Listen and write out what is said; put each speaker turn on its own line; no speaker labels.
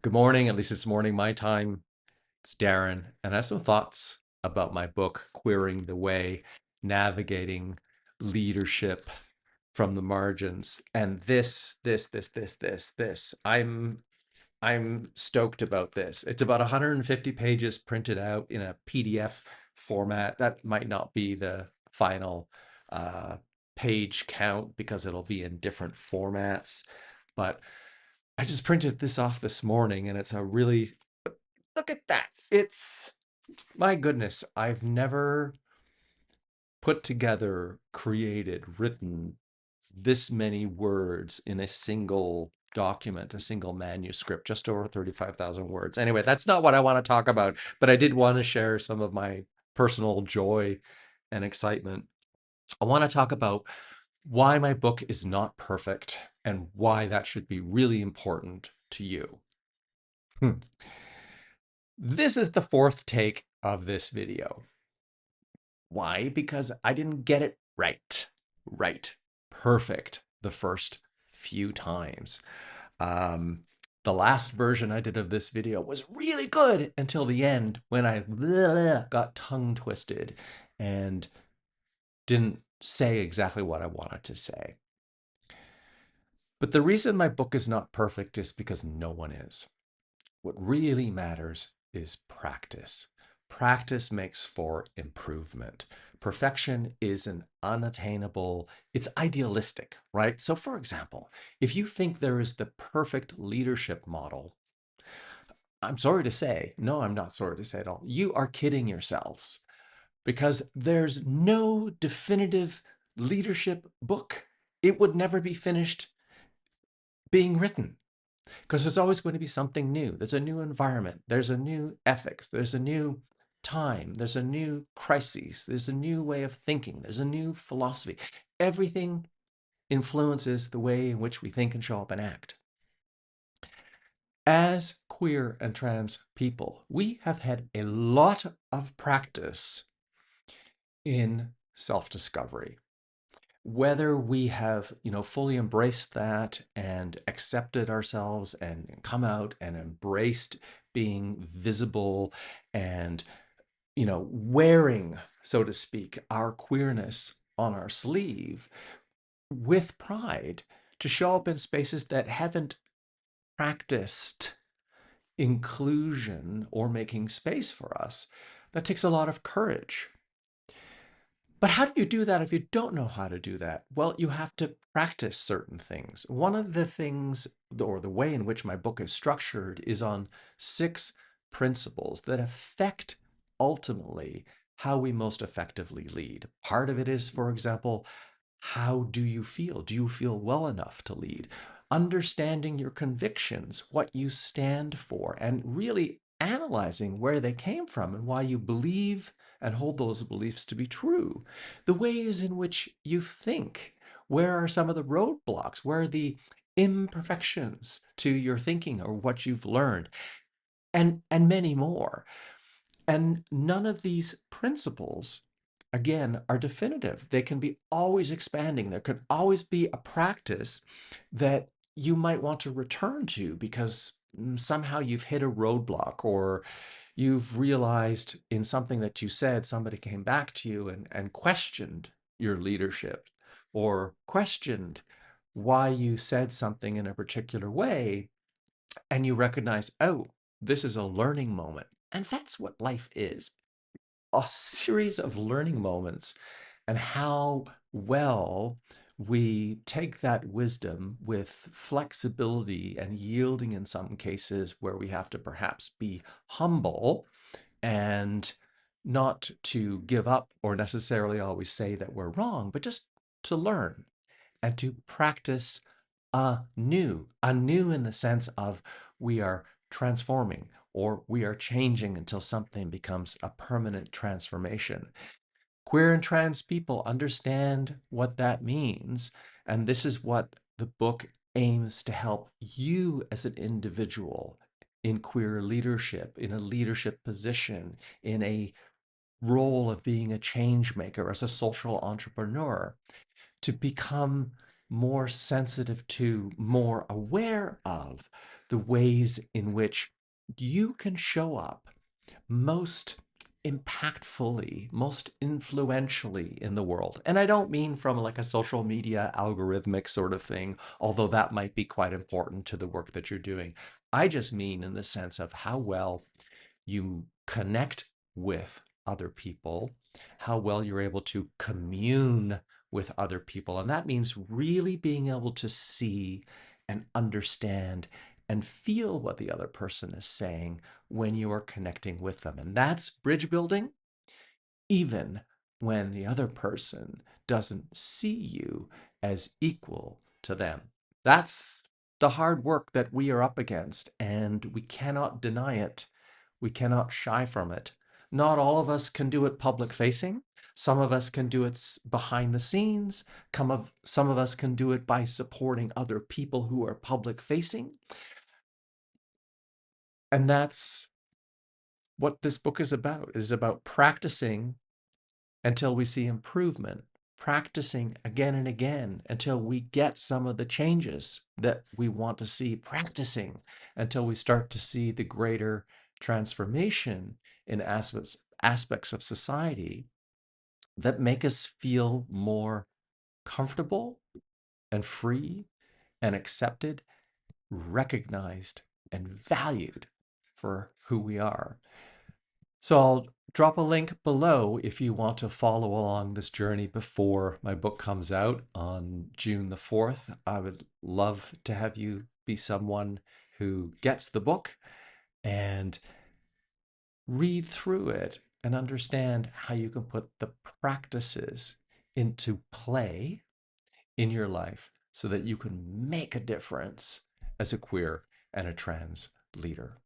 Good morning, at least it's morning my time. It's Darren, and I have some thoughts about my book, Queering the Way, Navigating Leadership from the Margins. And this. I'm stoked about this. It's about 150 pages printed out in a PDF format. That might not be the final uh, page count because it'll be in different formats. But I just printed this off this morning and it's a really, look at that. It's, my goodness, I've never put together, created, written this many words in a single document, a single manuscript, just over 35,000 words. Anyway, that's not what I want to talk about, but I did want to share some of my personal joy and excitement. I want to talk about why my book is not perfect and why that should be really important to you. This is the fourth take of this video. Why? Because I didn't get it right. Right. Perfect the first few times. The last version I did of this video was really good until the end when I got tongue twisted and didn't say exactly what I wanted to say. But the reason my book is not perfect is because no one is. What really matters is practice. Practice makes for improvement. Perfection is an unattainable, it's idealistic, right? So, for example, if you think there is the perfect leadership model, I'm sorry to say, no, I'm not sorry to say at all, you are kidding yourselves because there's no definitive leadership book. It would never be finished being written. Because there's always going to be something new. There's a new environment. There's a new ethics. There's a new time. There's a new crisis. There's a new way of thinking. There's a new philosophy. Everything influences the way in which we think and show up and act. As queer and trans people, we have had a lot of practice in self-discovery. Whether we have, fully embraced that and accepted ourselves and come out and embraced being visible and, wearing, so to speak, our queerness on our sleeve with pride to show up in spaces that haven't practiced inclusion or making space for us, that takes a lot of courage. But how do you do that if you don't know how to do that? Well, you have to practice certain things. One of the things, or the way in which my book is structured, is on 6 principles that affect ultimately how we most effectively lead. Part of it is, for example, how do you feel? Do you feel well enough to lead? Understanding your convictions, what you stand for, and really analyzing where they came from and why you believe and hold those beliefs to be true. The ways in which you think. Where are some of the roadblocks? Where are the imperfections to your thinking or what you've learned? And many more. And none of these principles, again, are definitive. They can be always expanding. There could always be a practice that you might want to return to because somehow you've hit a roadblock or you've realized in something that you said, somebody came back to you and questioned your leadership or questioned why you said something in a particular way. And you recognize, oh, this is a learning moment. And that's what life is, a series of learning moments, and how well we take that wisdom with flexibility and yielding in some cases where we have to perhaps be humble and not to give up or necessarily always say that we're wrong, but just to learn and to practice anew in the sense of we are transforming or we are changing until something becomes a permanent transformation. Queer and trans people understand what that means, and this is what the book aims to help you as an individual in queer leadership, in a leadership position, in a role of being a change maker, as a social entrepreneur, to become more sensitive to, more aware of the ways in which you can show up most impactfully, most influentially in the world. And I don't mean from like a social media algorithmic sort of thing, although that might be quite important to the work that you're doing. I just mean in the sense of how well you connect with other people, how well you're able to commune with other people. And that means really being able to see and understand and feel what the other person is saying when you are connecting with them. And that's bridge building, even when the other person doesn't see you as equal to them. That's the hard work that we are up against, and we cannot deny it. We cannot shy from it. Not all of us can do it public facing. Some of us can do it behind the scenes. Some of us can do it by supporting other people who are public facing. And that's what this book is about. It is about practicing until we see improvement, practicing again and again until we get some of the changes that we want to see, practicing until we start to see the greater transformation in aspects of society that make us feel more comfortable and free and accepted, recognized, and valued for who we are. So I'll drop a link below if you want to follow along this journey before my book comes out on June the 4th. I would love to have you be someone who gets the book and read through it and understand how you can put the practices into play in your life so that you can make a difference as a queer and a trans leader.